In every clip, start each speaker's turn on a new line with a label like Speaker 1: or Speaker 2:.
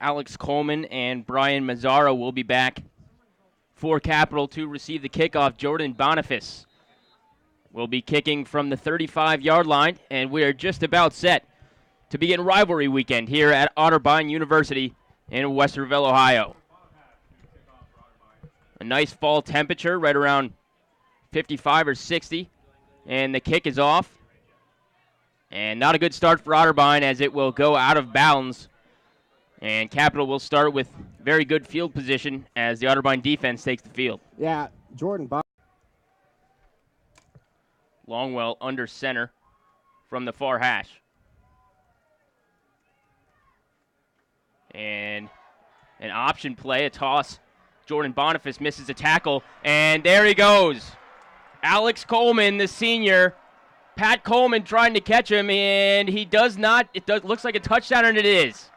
Speaker 1: Alex Coleman and Brian Mazzaro will be back for Capital to receive the kickoff. Jordan Boniface will be kicking from the 35-yard line, and we are just about set to begin rivalry weekend here at Otterbein University in Westerville, Ohio. A nice fall temperature, right around 55 or 60, and the kick is off. And not a good start for Otterbein as it will go out of bounds. And Capital will start with very good field position as the Otterbein defense takes the field.
Speaker 2: Yeah, Jordan
Speaker 1: Longwell under center from the far hash. And an option play, a toss. Jordan Boniface misses a tackle, and there he goes. Alex Coleman, the senior. Pat Coleman trying to catch him, and he does not. Looks like a touchdown, and it is.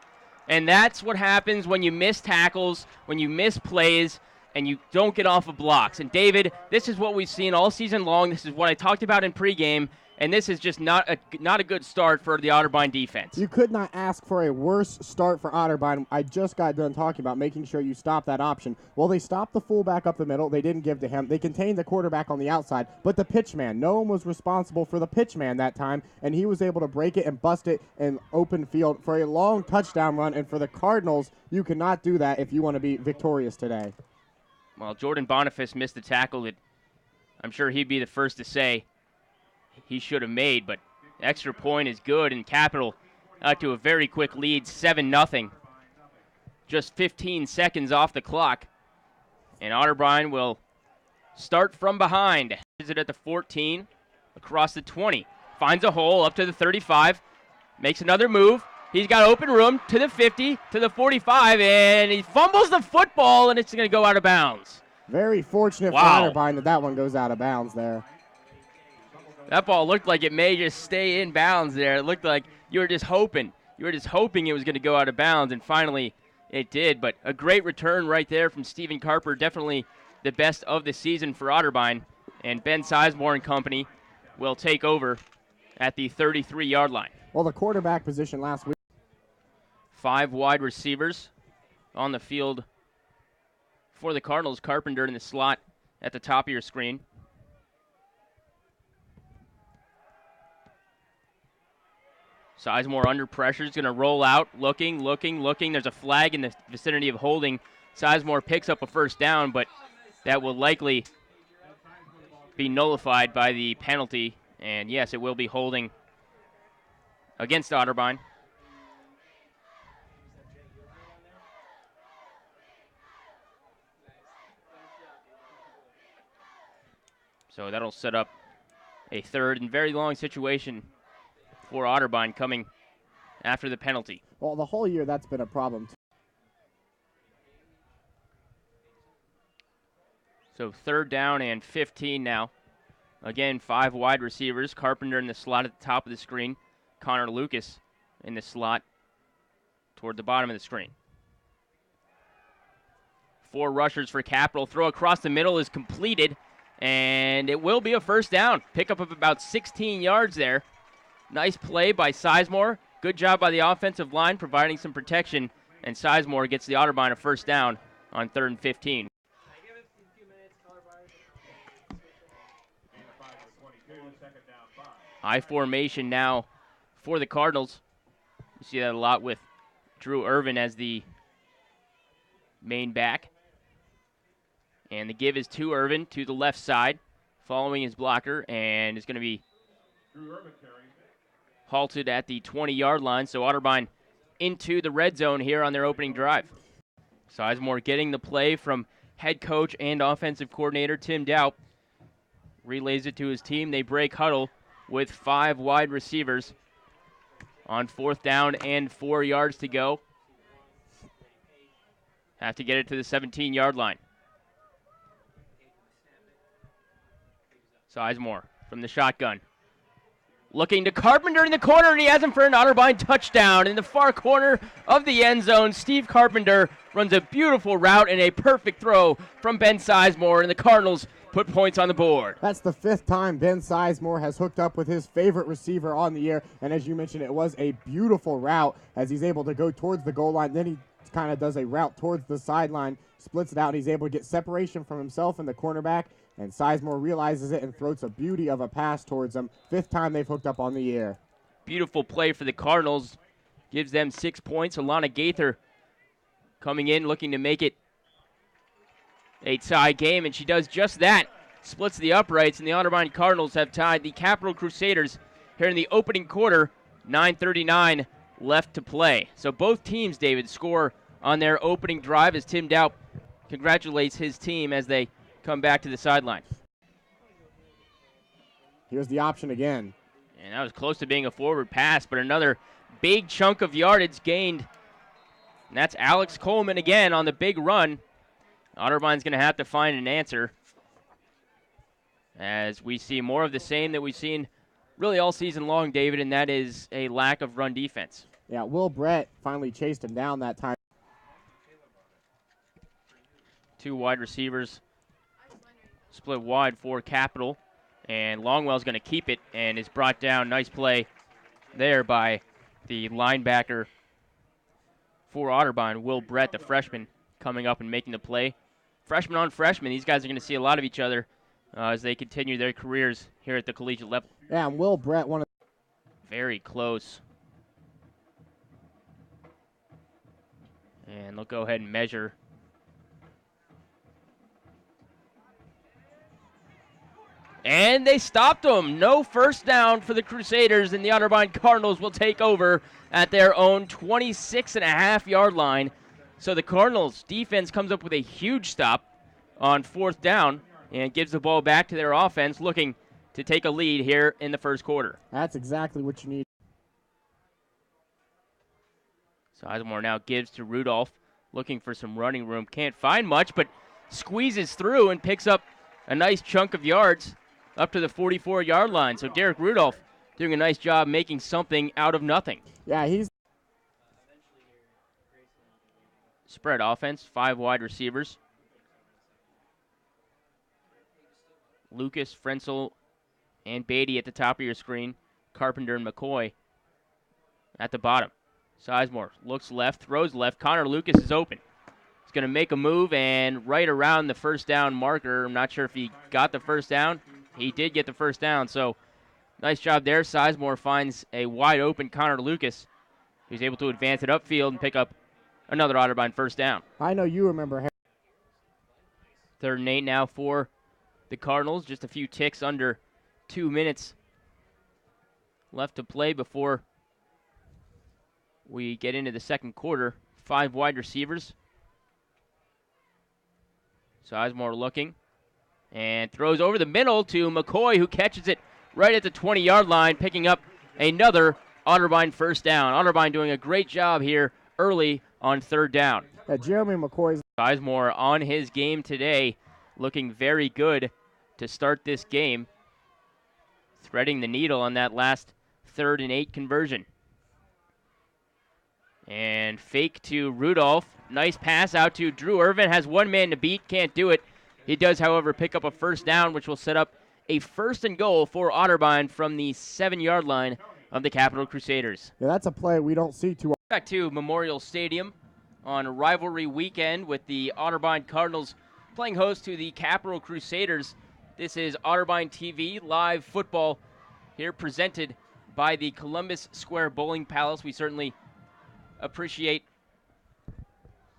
Speaker 1: And that's what happens when you miss tackles, when you miss plays, and you don't get off of blocks. And, David, this is what we've seen all season long. This is what I talked about in pregame, and this is just not a good start for the Otterbein defense.
Speaker 2: You could not ask for a worse start for Otterbein. I just got done talking about making sure you stop that option. Well, they stopped the fullback up the middle. They didn't give to him. They contained the quarterback on the outside, but the pitch man, no one was responsible for the pitch man that time, and he was able to break it and bust it in open field for a long touchdown run. And for the Cardinals, you cannot do that if you want to be victorious today.
Speaker 1: Well, Jordan Boniface missed the tackle that I'm sure he'd be the first to say he should have made, but extra point is good, and Capital to a very quick lead, 7-0. Just 15 seconds off the clock, and Otterbein will start from behind. Is it at the 14, across the 20, finds a hole up to the 35, makes another move. He's got open room to the 50, to the 45, and he fumbles the football, and it's going to go out of bounds.
Speaker 2: Very fortunate for Otterbein that one goes out of bounds there.
Speaker 1: That ball looked like it may just stay in bounds there. It looked like you were just hoping. You were just hoping it was going to go out of bounds, and finally it did. But a great return right there from Stephen Carper. Definitely the best of the season for Otterbein. And Ben Sizemore and company will take over at the 33-yard line.
Speaker 2: Well, the quarterback position last week.
Speaker 1: 5 wide receivers on the field for the Cardinals. Carpenter in the slot at the top of your screen. Sizemore under pressure is going to roll out, looking. There's a flag in the vicinity of holding. Sizemore picks up a first down, but that will likely be nullified by the penalty. And, yes, it will be holding against Otterbein. So that'll set up a third and very long situation for Otterbein coming after the penalty.
Speaker 2: Well, the whole year that's been a problem.
Speaker 1: So 3rd down and 15 now. Again, 5 wide receivers. Carpenter in the slot at the top of the screen. Connor Lucas in the slot toward the bottom of the screen. 4 rushers for Capital. Throw across the middle is completed, and it will be a first down. Pickup of about 16 yards there. Nice play by Sizemore. Good job by the offensive line providing some protection, and Sizemore gets the Otterbein a first down on 3rd and 15. High formation now for the Cardinals. You see that a lot with Drew Irvin as the main back. And the give is to Irvin to the left side, following his blocker, and it's going to be halted at the 20-yard line. So Otterbein into the red zone here on their opening drive. Sizemore getting the play from head coach and offensive coordinator Tim Daup. Relays it to his team. They break huddle with 5 wide receivers on 4th down and 4 yards to go. Have to get it to the 17-yard line. Sizemore from the shotgun. Looking to Carpenter in the corner, and he has him for an Otterbein touchdown. In the far corner of the end zone, Steve Carpenter runs a beautiful route and a perfect throw from Ben Sizemore, and the Cardinals put points on the board.
Speaker 2: That's the 5th time Ben Sizemore has hooked up with his favorite receiver on the year, and as you mentioned, it was a beautiful route as he's able to go towards the goal line. Then he kind of does a route towards the sideline, splits it out, and he's able to get separation from himself and the cornerback, and Sizemore realizes it and throws a beauty of a pass towards him. 5th time they've hooked up on the year.
Speaker 1: Beautiful play for the Cardinals. Gives them 6 points. Alana Gaither coming in looking to make it a tie game, and she does just that. Splits the uprights, and the Otterbein Cardinals have tied the Capital Crusaders here in the opening quarter. 9:39 left to play. So both teams, David, score on their opening drive as Tim Daup congratulates his team as they come back to the sideline.
Speaker 2: Here's the option again.
Speaker 1: And that was close to being a forward pass, but another big chunk of yardage gained. And that's Alex Coleman again on the big run. Otterbein's going to have to find an answer as we see more of the same that we've seen really all season long, David, and that is a lack of run defense.
Speaker 2: Yeah, Will Brett finally chased him down that time.
Speaker 1: 2 wide receivers split wide for Capital, and Longwell's going to keep it and is brought down. Nice play there by the linebacker for Otterbein, Will Brett, the freshman, coming up and making the play. Freshman on freshman, these guys are going to see a lot of each other as they continue their careers here at the collegiate level.
Speaker 2: Yeah, and Will Brett, one of
Speaker 1: very close. And they'll go ahead and measure. And they stopped them. No first down for the Crusaders, and the Otterbein Cardinals will take over at their own 26.5-yard line. So the Cardinals defense comes up with a huge stop on 4th down and gives the ball back to their offense, looking to take a lead here in the first quarter.
Speaker 2: That's exactly what you need.
Speaker 1: Sizemore now gives to Rudolph, looking for some running room. Can't find much, but squeezes through and picks up a nice chunk of yards up to the 44-yard line. So Derek Rudolph doing a nice job making something out of nothing.
Speaker 2: Yeah, he's
Speaker 1: spread offense, 5 wide receivers. Lucas, Frenzel, and Beatty at the top of your screen. Carpenter and McCoy at the bottom. Sizemore looks left, throws left. Connor Lucas is open. He's going to make a move and right around the first down marker. I'm not sure if he got the first down. He did get the first down, so nice job there. Sizemore finds a wide open Connor Lucas, who's able to advance it upfield and pick up another Otterbein first down.
Speaker 2: I know you remember.
Speaker 1: 3rd and 8 now for the Cardinals. Just a few ticks under 2 minutes left to play before we get into the second quarter. 5 wide receivers. Sizemore looking and throws over the middle to McCoy, who catches it right at the 20-yard line, picking up another Otterbein first down. Otterbein doing a great job here early on 3rd down.
Speaker 2: Jeremy McCoy's
Speaker 1: Sizemore on his game today, looking very good to start this game, threading the needle on that last 3rd and 8 conversion. And fake to Rudolph. Nice pass out to Drew Irvin. Has one man to beat. Can't do it. He does, however, pick up a first down, which will set up a 1st and goal for Otterbein from the 7-yard line of the Capital Crusaders.
Speaker 2: Yeah, that's a play we don't see too often.
Speaker 1: Back to Memorial Stadium on rivalry weekend with the Otterbein Cardinals playing host to the Capital Crusaders. This is Otterbein TV live football here presented by the Columbus Square Bowling Palace. We certainly appreciate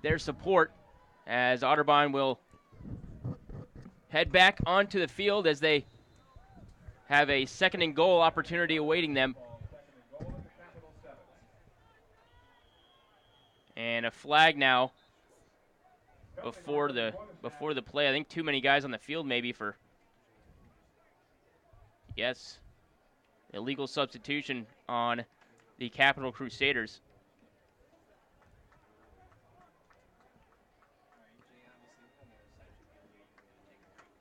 Speaker 1: their support as Otterbein will head back onto the field as they have a 2nd and goal opportunity awaiting them. And a flag now before the play. I think too many guys on the field maybe for, yes, illegal substitution on the Capital Crusaders.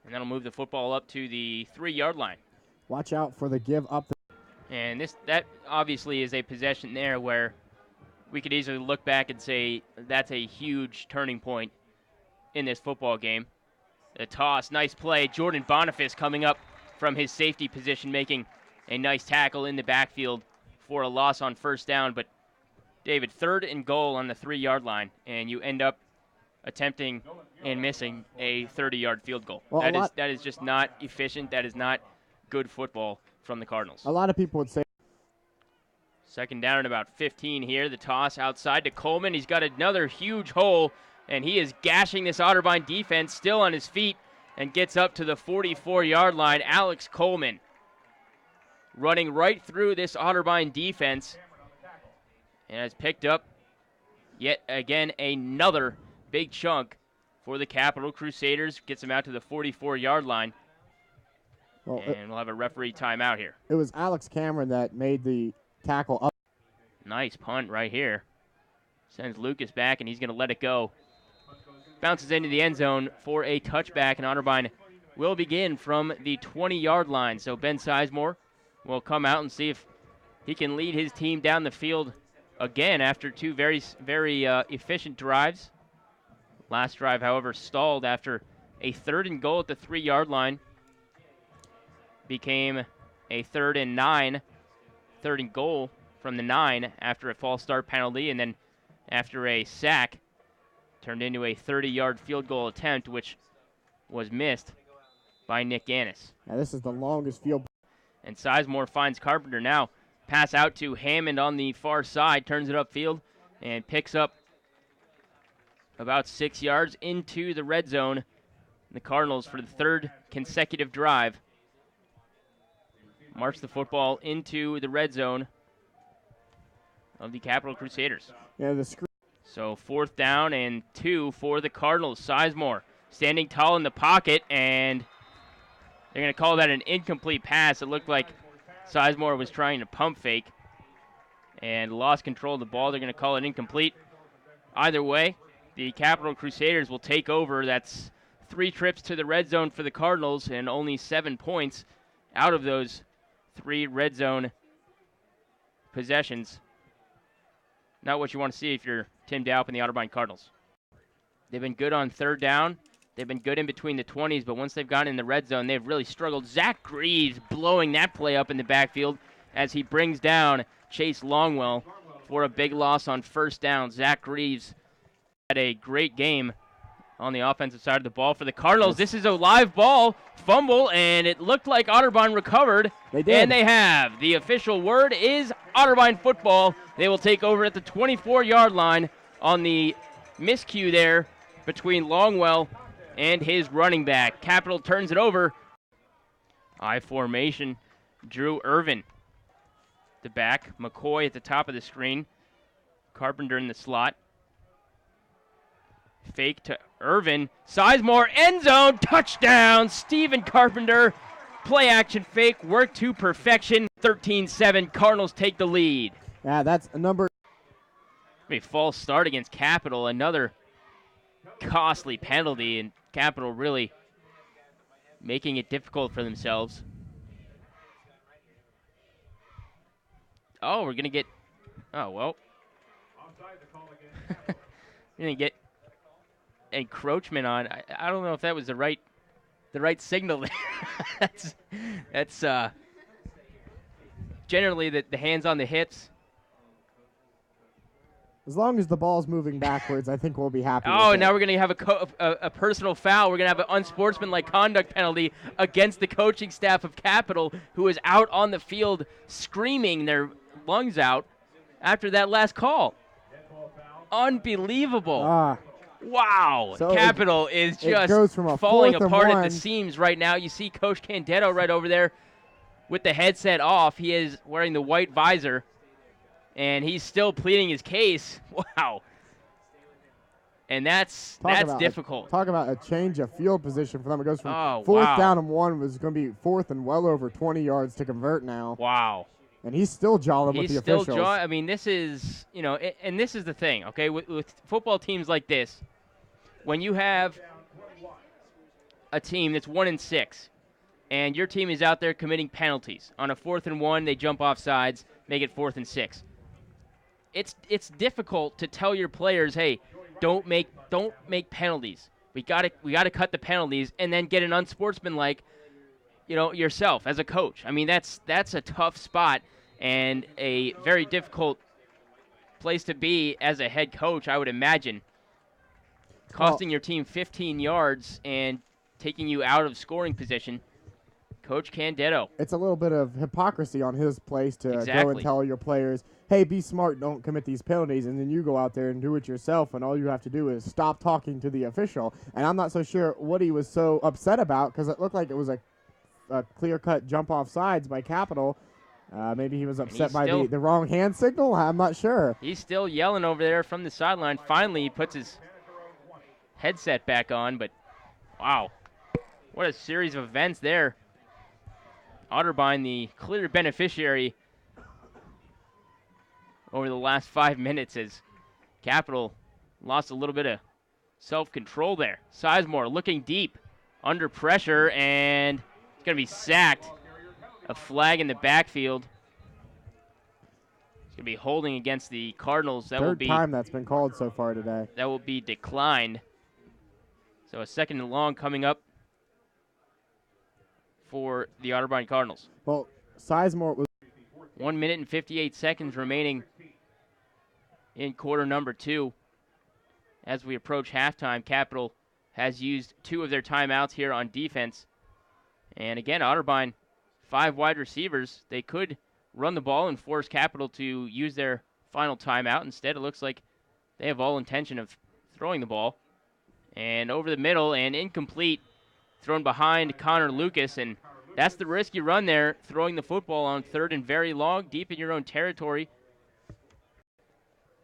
Speaker 1: And that'll move the football up to the 3-yard line.
Speaker 2: Watch out for the give up.
Speaker 1: And that obviously is a possession there where we could easily look back and say that's a huge turning point in this football game. The toss, nice play. Jordan Boniface coming up from his safety position, making a nice tackle in the backfield for a loss on first down. But, David, 3rd and goal on the 3-yard line, and you end up attempting and missing a 30-yard field goal.
Speaker 2: Well,
Speaker 1: that is just not efficient. That is not good football from the Cardinals.
Speaker 2: A lot of people would say.
Speaker 1: 2nd down and about 15 here. The toss outside to Coleman. He's got another huge hole, and he is gashing this Otterbein defense, still on his feet, and gets up to the 44-yard line. Alex Coleman running right through this Otterbein defense and has picked up yet again another big chunk for the Capital Crusaders. Gets him out to the 44-yard line. Well, and we'll have a referee timeout here.
Speaker 2: It was Alex Cameron that made the tackle up.
Speaker 1: Nice punt right here. Sends Lucas back, and he's going to let it go. Bounces into the end zone for a touchback, and Otterbein will begin from the 20-yard line. So Ben Sizemore will come out and see if he can lead his team down the field again after 2 very efficient drives. Last drive, however, stalled after a 3rd and goal at the 3-yard line. Became a 3rd and 9, 3rd and goal from the 9 after a false start penalty, and then after a sack, turned into a 30-yard field goal attempt, which was missed by Nick Gannis.
Speaker 2: Now this is the longest field.
Speaker 1: And Sizemore finds Carpenter now. Pass out to Hammond on the far side, turns it upfield, and picks up about 6 yards into the red zone. The Cardinals, for the 3rd consecutive drive, march the football into the red zone of the Capital Crusaders.
Speaker 2: Yeah,
Speaker 1: So 4th down and 2 for the Cardinals. Sizemore standing tall in the pocket, and they're going to call that an incomplete pass. It looked like Sizemore was trying to pump fake and lost control of the ball. They're going to call it incomplete. Either way, the Capital Crusaders will take over. That's 3 trips to the red zone for the Cardinals and only 7 points out of those 3 red zone possessions. Not what you want to see if you're Tim Daup and the Otterbein Cardinals. They've been good on 3rd down. They've been good in between the 20s, but once they've gotten in the red zone, they've really struggled. Zach Greaves blowing that play up in the backfield as he brings down Chase Longwell for a big loss on 1st down. Zach Greaves had a great game on the offensive side of the ball for the Cardinals. This is a live ball fumble, and it looked like Otterbein recovered.
Speaker 2: They did.
Speaker 1: And they have. The official word is Otterbein football. They will take over at the 24-yard line on the miscue there between Longwell and his running back. Capital turns it over. I formation. Drew Irvin, the back. McCoy at the top of the screen. Carpenter in the slot. Fake to Irvin. Sizemore, end zone, touchdown. Stephen Carpenter, play action fake, work to perfection. 13-7, Cardinals take the lead.
Speaker 2: Yeah, that's a number.
Speaker 1: A false start against Capital, another costly penalty, and Capital really making it difficult for themselves. Oh, we're going to get, oh, well. We're going to get encroachment on. I don't know if that was the right signal there. that's generally the hands on the hips.
Speaker 2: As long as the ball's moving backwards, I think we'll be happy.
Speaker 1: Oh, now we're going to have a personal foul. We're going to have an unsportsmanlike conduct penalty against the coaching staff of Capital, who is out on the field screaming their lungs out after that last call. Unbelievable. Wow.
Speaker 2: So
Speaker 1: Capital is just falling apart at the seams right now. You see Coach Candetto right over there with the headset off. He is wearing the white visor, and he's still pleading his case. Wow. And that's difficult.
Speaker 2: Talk about a change of field position for them. It goes from 4th down and 1 was going to be 4th and well over 20 yards to convert now.
Speaker 1: Wow.
Speaker 2: And he's still jawing with the officials. He's still
Speaker 1: I mean, this is, and this is the thing, okay, with football teams like this, when you have a team that's 1-6, and your team is out there committing penalties. On a 4th and 1, they jump off sides, make it 4th and 6. It's difficult to tell your players, hey, don't make penalties. We gotta cut the penalties, and then get an unsportsmanlike, yourself as a coach. I mean, that's a tough spot and a very difficult place to be as a head coach, I would imagine. Costing your team 15 yards and taking you out of scoring position. Coach Candetto.
Speaker 2: It's a little bit of hypocrisy on his place to go
Speaker 1: Exactly.
Speaker 2: and tell your players, hey, be smart, don't commit these penalties, and then you go out there and do it yourself, and all you have to do is stop talking to the official. And I'm not so sure what he was so upset about, because it looked like it was a clear-cut jump off sides by Capital. Maybe he was upset by the wrong hand signal. I'm not sure.
Speaker 1: He's still yelling over there from the sideline. Finally, he puts his headset back on, but wow, what a series of events there. Otterbein, the clear beneficiary over the last 5 minutes, as Capital lost a little bit of self-control there. Sizemore looking deep, under pressure, and it's going to be sacked. A flag in the backfield. It's going to be holding against the Cardinals.
Speaker 2: Third time that's been called so far today.
Speaker 1: That will be declined. So a 2nd and long coming up for the Otterbein Cardinals.
Speaker 2: Well, Sizemore was
Speaker 1: 1 minute and 58 seconds remaining in quarter number 2. As we approach halftime, Capital has used 2 of their timeouts here on defense. And again, Otterbein, 5 wide receivers. They could run the ball and force Capital to use their final timeout. Instead, it looks like they have all intention of throwing the ball. And over the middle and incomplete, thrown behind Connor Lucas, and that's the risk you run there, throwing the football on 3rd and very long, deep in your own territory.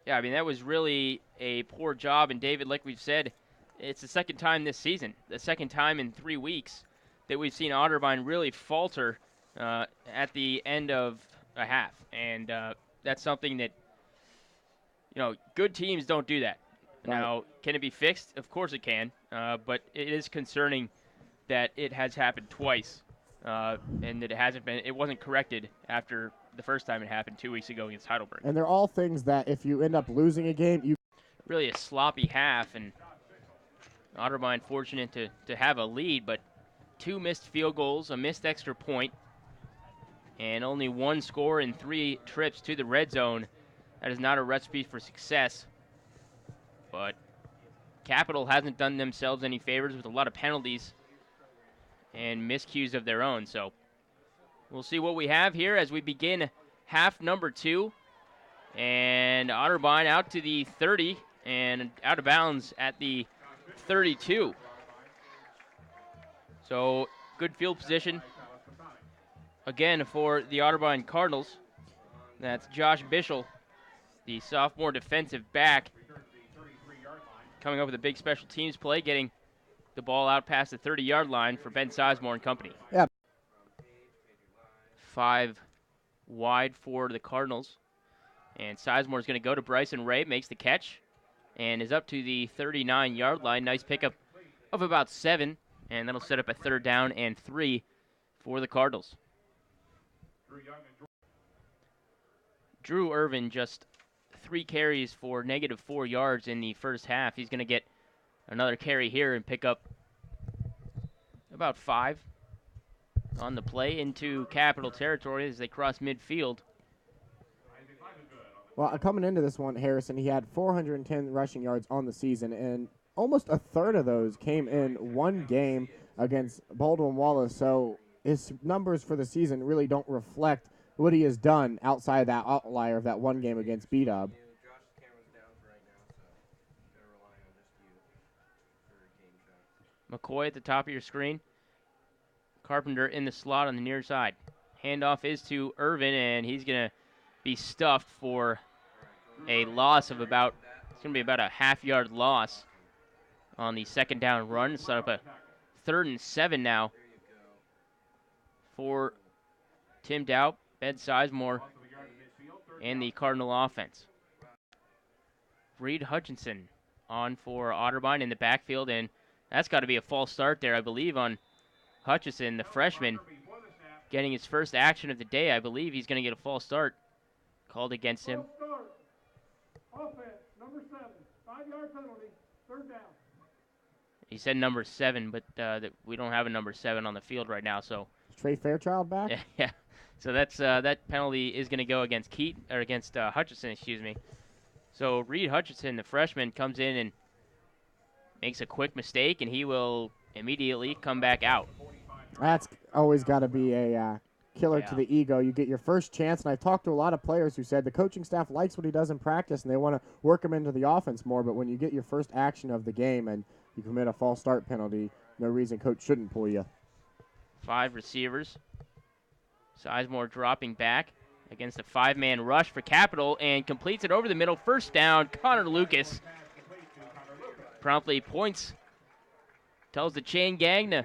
Speaker 1: Yeah, I mean, that was really a poor job, and David, like we've said, it's the 2nd time this season, the 2nd time in 3 weeks that we've seen Otterbein really falter at the end of a half, and that's something that, good teams don't do that. Now, can it be fixed? Of course it can, but it is concerning that it has happened twice, and that it wasn't corrected after the first time it happened 2 weeks ago against Heidelberg.
Speaker 2: And they're all things that if you end up losing a game,
Speaker 1: really a sloppy half, and Otterbein fortunate to have a lead, but 2 missed field goals, a missed extra point, and only 1 score in 3 trips to the red zone. That is not a recipe for success. But Capital hasn't done themselves any favors with a lot of penalties and miscues of their own. So we'll see what we have here as we begin half number 2. And Otterbein out to the 30 and out of bounds at the 32. So good field position again for the Otterbein Cardinals. That's Josh Bischel, the sophomore defensive back, coming up with a big special teams play, getting the ball out past the 30-yard line for Ben Sizemore and company.
Speaker 2: Yeah.
Speaker 1: 5 wide for the Cardinals. And Sizemore is going to go to Bryson Ray, makes the catch, and is up to the 39-yard line. Nice pickup of about 7, and that'll set up a 3rd down and 3 for the Cardinals. Drew Irvin just 3 carries for -4 yards in the first half. He's going to get another carry here and pick up about 5 on the play into Capital territory as they cross midfield.
Speaker 2: Well, coming into this one, Harrison, he had 410 rushing yards on the season, and almost a third of those came in one game against Baldwin Wallace. So his numbers for the season really don't reflect what he has done outside of that outlier of that one game against B-Dub.
Speaker 1: McCoy at the top of your screen. Carpenter in the slot on the near side. Handoff is to Irvin, and he's going to be stuffed for a loss of about, it's going to be about a half-yard loss on the 2nd down run. Set up a 3rd and 7 now for Tim Doubt, Ben Sizemore, and the Cardinal offense. Reed Hutchinson on for Otterbein in the backfield, and that's got to be a false start there, I believe, on Hutchison, the freshman, getting his first action of the day. I believe he's going to get a false start called against him.
Speaker 3: Offense, number 7, 5-yard penalty, 3rd down.
Speaker 1: He said number 7, but we don't have a number 7 on the field right now. So
Speaker 2: Trey Fairchild back?
Speaker 1: yeah. So that's that penalty is going to go against Hutchison, excuse me. So Reed Hutchison, the freshman, comes in and makes a quick mistake, and he will immediately come back out.
Speaker 2: That's always got to be a killer to the ego. You get your first chance, and I've talked to a lot of players who said the coaching staff likes what he does in practice, and they want to work him into the offense more, but when you get your first action of the game and you commit a false start penalty, no reason coach shouldn't pull you.
Speaker 1: 5 receivers. Sizemore dropping back against a 5-man rush for Capital and completes it over the middle. First down, Connor Lucas promptly points, tells the chain gang to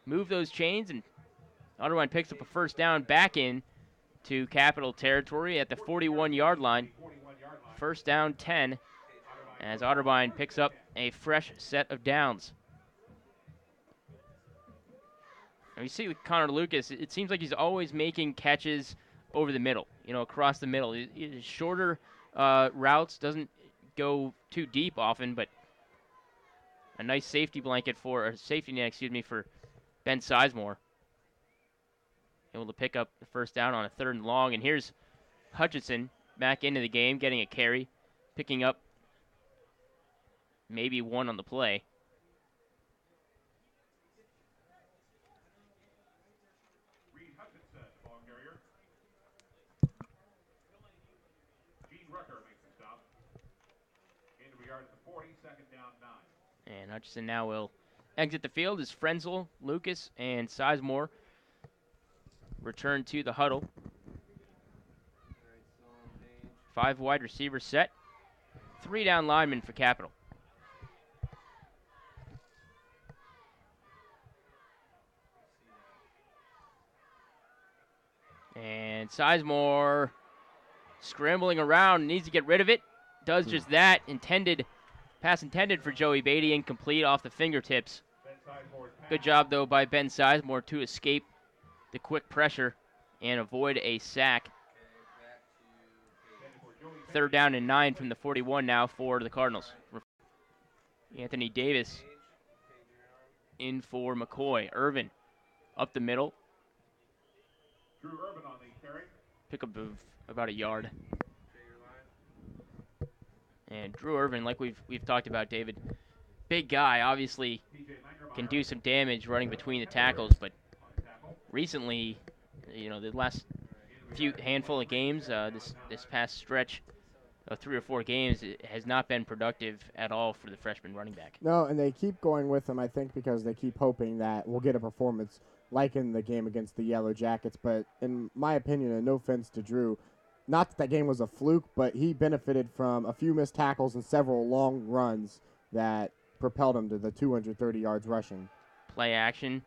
Speaker 1: move those chains, and Otterbein picks up a first down back in to Capital territory at the 41-yard line. First down 10 as Otterbein picks up a fresh set of downs. And we see with Connor Lucas, it seems like he's always making catches over the middle, across the middle. His shorter routes, doesn't go too deep often, but a nice safety net, for Ben Sizemore. Able to pick up the first down on a 3rd and long. And here's Hutchison back into the game, getting a carry, picking up maybe 1 on the play. And Hutchison now will exit the field as Frenzel, Lucas, and Sizemore return to the huddle. 5 wide receivers set. 3 down linemen for Capital. And Sizemore scrambling around, needs to get rid of it. Does just that. Pass intended for Joey Beatty, incomplete off the fingertips. Good job, though, by Ben Sizemore to escape the quick pressure and avoid a sack. 3rd down and 9 from the 41 now for the Cardinals. Anthony Davis in for McCoy. Irvin up the middle. Pick up of about a yard. And Drew Irvin, like we've talked about, David, big guy, obviously can do some damage running between the tackles, but recently, the last handful of games, this past stretch of 3 or 4 games, it has not been productive at all for the freshman running back.
Speaker 2: No, and they keep going with him, I think, because they keep hoping that we'll get a performance like in the game against the Yellow Jackets. But in my opinion, and no offense to Drew, not that game was a fluke, but he benefited from a few missed tackles and several long runs that propelled him to the 230 yards rushing.
Speaker 1: Play action.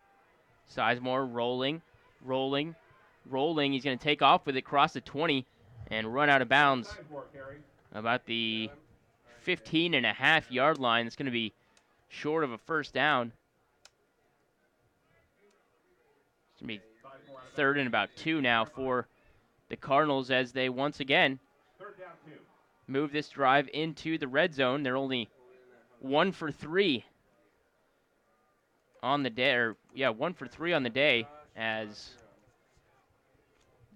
Speaker 1: Sizemore rolling. He's going to take off with it, cross the 20, and run out of bounds about the 15.5-yard line. It's going to be short of a first down. It's going to be 3rd and about 2 now for the Cardinals as they once again move this drive into the red zone. They're only 1 for 3 on the day, 1 for 3 on the day, as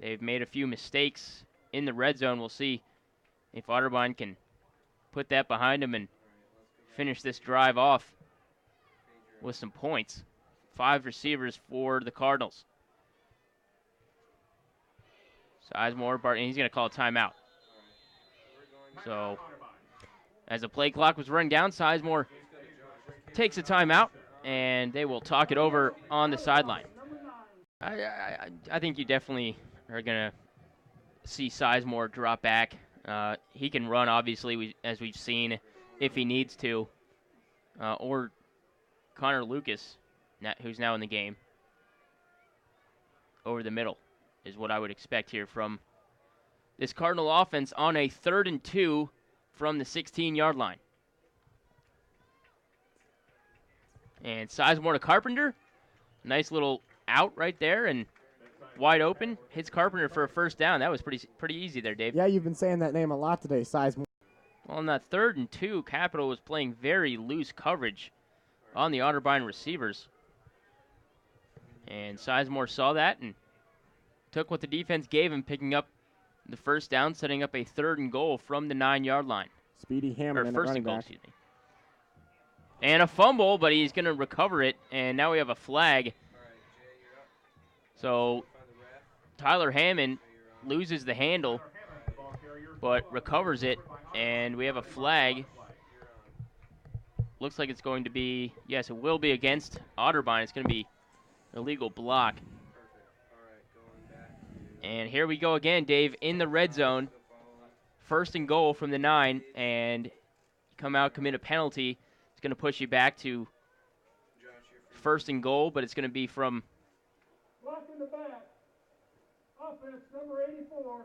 Speaker 1: they've made a few mistakes in the red zone. We'll see if Otterbein can put that behind him and finish this drive off with some points. 5 receivers for the Cardinals. Sizemore, and he's going to call a timeout. So, as the play clock was running down, Sizemore takes a timeout, and they will talk it over on the sideline. I think you definitely are going to see Sizemore drop back. He can run, obviously, as we've seen, if he needs to. Or Connor Lucas, who's now in the game, over the middle is what I would expect here from this Cardinal offense on a 3rd and 2 from the 16-yard line. And Sizemore to Carpenter. Nice little out right there and wide open. Hits Carpenter for a first down. That was pretty easy there, Dave.
Speaker 2: Yeah, you've been saying that name a lot today, Sizemore.
Speaker 1: Well, on that 3rd and 2, Capital was playing very loose coverage on the Otterbein receivers. And Sizemore saw that and took what the defense gave him, picking up the first down, setting up a 3rd and goal from the 9-yard line.
Speaker 2: Speedy Hammond,
Speaker 1: Or 1st and goal, excuse me. And a fumble, but he's going to recover it, and now we have a flag. So Tyler Hammond loses the handle, but recovers it, and we have a flag. Looks like it's going to be, yes, it will be against Otterbein. It's going to be an illegal block. And here we go again, Dave, in the red zone. 1st and goal from the 9, and come out, commit a penalty. It's going to push you back to 1st and goal, but it's going to be from
Speaker 3: Block in the back. Offense number 84.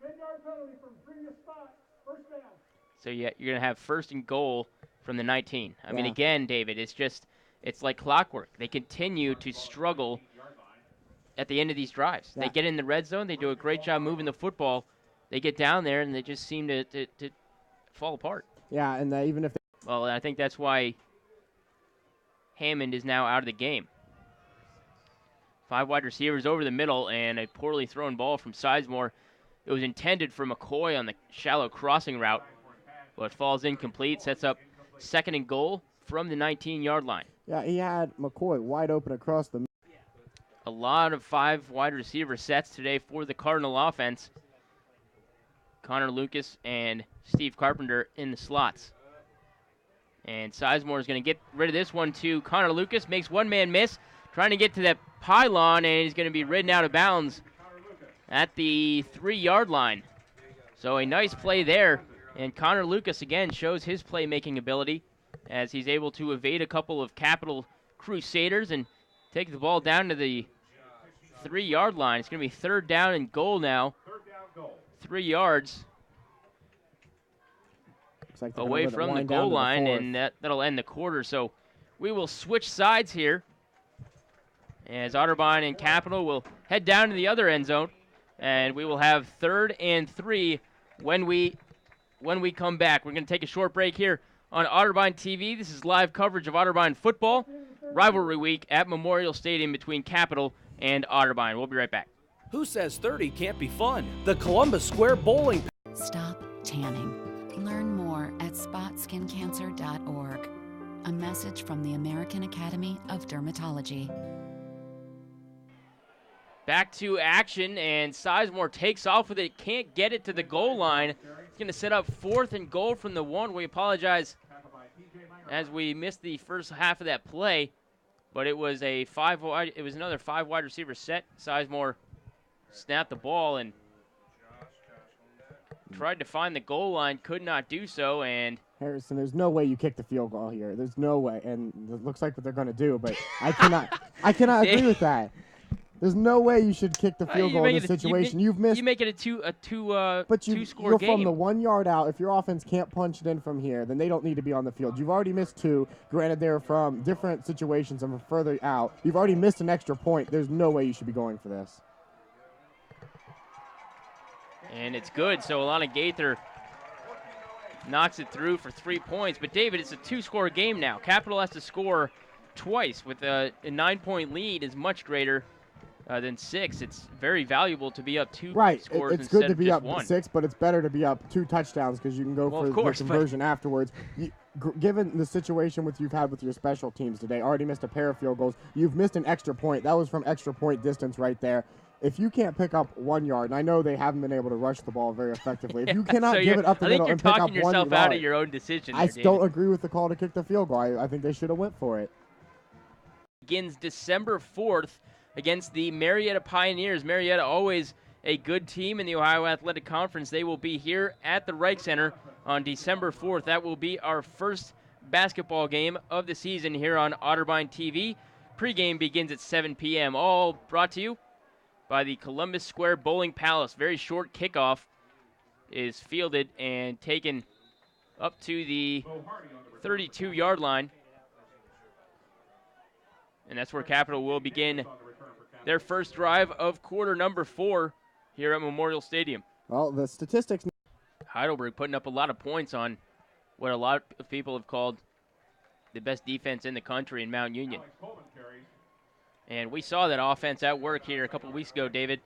Speaker 3: 10-yard penalty from previous spot. First down.
Speaker 1: So yeah, you're going to have 1st and goal from the 19. I mean,
Speaker 2: Yeah.
Speaker 1: again, David, it's like clockwork. They continue to struggle at the end of these drives.
Speaker 2: Yeah.
Speaker 1: They get in the red zone. They do a great job moving the football. They get down there, and they just seem to fall apart.
Speaker 2: Yeah, and even if
Speaker 1: Well, I think that's why Hammond is now out of the game. 5 wide receivers over the middle, and a poorly thrown ball from Sizemore. It was intended for McCoy on the shallow crossing route, but falls incomplete, sets up 2nd and goal from the 19-yard line.
Speaker 2: Yeah, he had McCoy wide open across the.
Speaker 1: A lot of 5 wide receiver sets today for the Cardinal offense. Connor Lucas and Steve Carpenter in the slots. And Sizemore is going to get rid of this one too. Connor Lucas makes one man miss, trying to get to that pylon, and he's going to be ridden out of bounds at the 3-yard line. So a nice play there. And Connor Lucas again shows his playmaking ability as he's able to evade a couple of Capital Crusaders and take the ball down to the 3-yard line. It's going to be 3rd down and goal now. 3 yards
Speaker 2: Like
Speaker 1: away from the goal line, and that'll end the quarter. So we will switch sides here as Otterbein and Capital will head down to the other end zone, and we will have 3rd and 3 when we come back. We're going to take a short break here on Otterbein TV. This is live coverage of Otterbein football rivalry week at Memorial Stadium between Capital and Otterbein. We'll be right back.
Speaker 4: Who says 30 can't be fun? The Columbus Square Bowling.
Speaker 5: Stop tanning. Learn more at spotskincancer.org. A message from the American Academy of Dermatology.
Speaker 1: Back to action, and Sizemore takes off with it. Can't get it to the goal line. He's going to set up 4th and goal from the 1. We apologize as we missed the first half of that play, but it was a 5 wide. It was another 5 wide receiver set. Sizemore snapped the ball and tried to find the goal line, could not do so, and
Speaker 2: Harrison, there's no way you kick the field goal here. There's no way, and it looks like what they're going to do, but I cannot agree with that. There's no way you should kick the field goal in this situation. You've missed.
Speaker 1: You make it a two-score
Speaker 2: you're
Speaker 1: game.
Speaker 2: from the 1 yard out. If your offense can't punch it in from here, then they don't need to be on the field. You've already missed 2. Granted, they're from different situations and from further out. You've already missed an extra point. There's no way you should be going for this.
Speaker 1: And it's good. So Alana Gaither knocks it through for 3 points. But, David, it's a 2-score game now. Capital has to score twice with a 9-point lead is much greater than 6. It's very valuable to be up 2 scores
Speaker 2: It's
Speaker 1: instead
Speaker 2: good to be
Speaker 1: of
Speaker 2: up
Speaker 1: just 1.
Speaker 2: 6, but it's better to be up 2 touchdowns because you can go for
Speaker 1: course,
Speaker 2: the conversion afterwards. Given the situation you've had with your special teams today, already missed a pair of field goals. You've missed an extra point. That was from extra point distance right there. If you can't pick up 1 yard, and I know they haven't been able to rush the ball very effectively, if you cannot give it up the middle and pick up 1 yard,
Speaker 1: I think you're talking yourself out of your own decision.
Speaker 2: I
Speaker 1: there,
Speaker 2: don't
Speaker 1: David.
Speaker 2: agree with the call to kick the field goal. I think they should have went for it.
Speaker 1: Begins December 4th against the Marietta Pioneers. Marietta, always a good team in the Ohio Athletic Conference. They will be here at the Reich Center on December 4th. That will be our first basketball game of the season here on Otterbein TV. Pre-game begins at 7 p.m. All brought to you by the Columbus Square Bowling Palace. Very short kickoff is fielded and taken up to the 32-yard line. And that's where Capital will begin their first drive of quarter number 4 here at Memorial Stadium.
Speaker 2: Well, the statistics.
Speaker 1: Heidelberg putting up a lot of points on what a lot of people have called the best defense in the country in Mount Union. And we saw that offense at work here a couple weeks ago, David.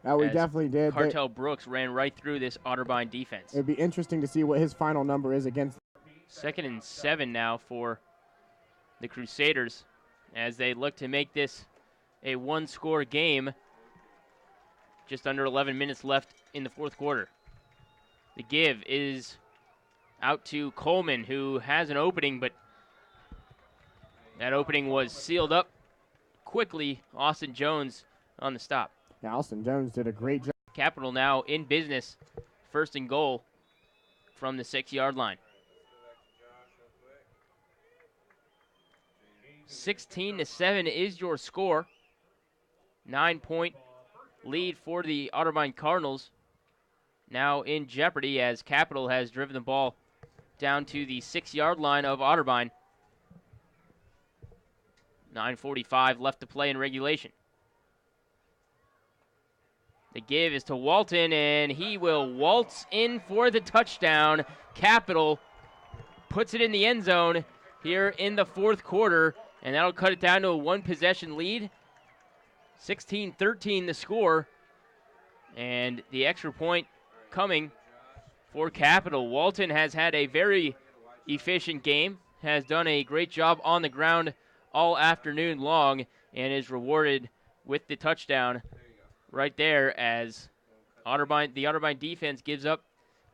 Speaker 2: We definitely did.
Speaker 1: Cartel Brooks ran right through this Otterbein defense.
Speaker 2: It'd be interesting to see what his final number is against.
Speaker 1: 2nd and 7 now for the Crusaders as they look to make this a one-score game. Just under 11 minutes left in the fourth quarter. The give is out to Coleman, who has an opening, but that opening was sealed up quickly. Austin Jones on the stop.
Speaker 2: Yeah, Austin Jones did a great job.
Speaker 1: Capital now in business, 1st and goal from the 6-yard line. 16-7 is your score. 9-point lead for the Otterbein Cardinals. Now in jeopardy as Capital has driven the ball down to the 6-yard line of Otterbein. 9:45 left to play in regulation. The give is to Walton, and he will waltz in for the touchdown. Capital puts it in the end zone here in the fourth quarter, and that'll cut it down to a one-possession lead. 16-13 the score, and the extra point coming for Capital. Walton has had a very efficient game, has done a great job on the ground all afternoon long, and is rewarded with the touchdown right there as the Otterbein defense gives up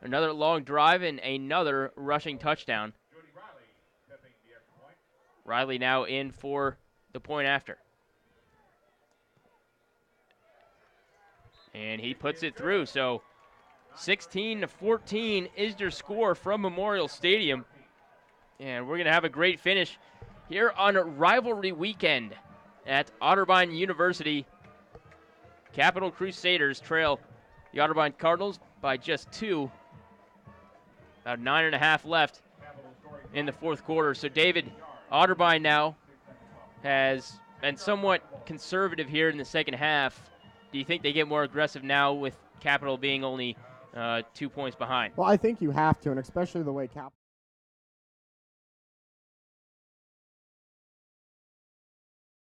Speaker 1: another long drive and another rushing touchdown. Riley now in for the point after. And he puts it through, so 16-14 is your score from Memorial Stadium. And we're going to have a great finish here on rivalry weekend at Otterbein University. Capital Crusaders trail the Otterbein Cardinals by just 2. About 9.5 left in the fourth quarter. So, David, Otterbein now has been somewhat conservative here in the second half. Do you think they get more aggressive now with Capital being only 2 points behind?
Speaker 2: Well, I think you have to, and especially the way Capital.